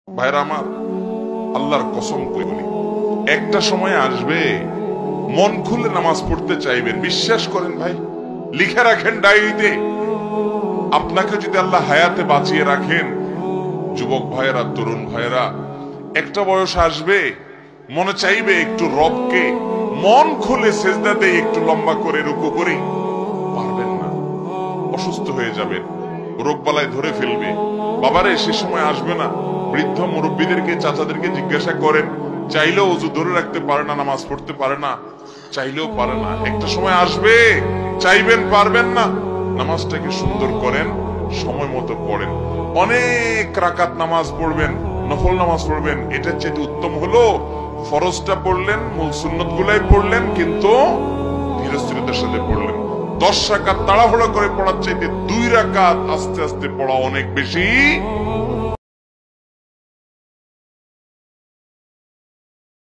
ভাইরা আমার, আল্লাহর কসম করে বলি, একটা সময় আসবে মন খুলে নামাজ পড়তে চাইবেন। বিশ্বাস করেন ভাই, লিখে রাখেন ডায়েরিতে। আপনাকে যদি আল্লাহ হায়াতে বাঁচিয়ে রাখেন, যুবক ভাইয়েরা, তরুণ ভাইয়েরা, একটা বয়স আসবে মনে চাইবে একটু রবকে মন খুলে সেজদা দিয়ে একটু লম্বা করে রুকু করি। পারবেন না, অসুস্থ হয়ে যাবেন, রোগবালায় ধরে ফেলবে। বাবারে, সে সময় আসবে না? বৃদ্ধ মুরব্বীদেরকে, চাচাদেরকে জিজ্ঞাসা করেন, চাইলেও ওযু ধরে রাখতে পারে না, নামাজ পড়তে পারে না, চাইলেও পারে না। একটা সময় আসবে চাইবেন, পারবেন না। নামাজটাকে সুন্দর করেন, সময় মতো পড়েন, অনেক রাকাত নামাজ পড়বেন, নফল নামাজ পড়বেন। এটার চেয়ে উত্তম হলো ফরজটা পড়লেন, মূল সুন্নত গুলাই পড়লেন, কিন্তু ধীরস্থিরতার সাথে পড়লেন। 10 রাকাত তাড়াহুড়ো করে পড়ার চাইতে 2 রাকাত আস্তে আস্তে পড়া অনেক বেশি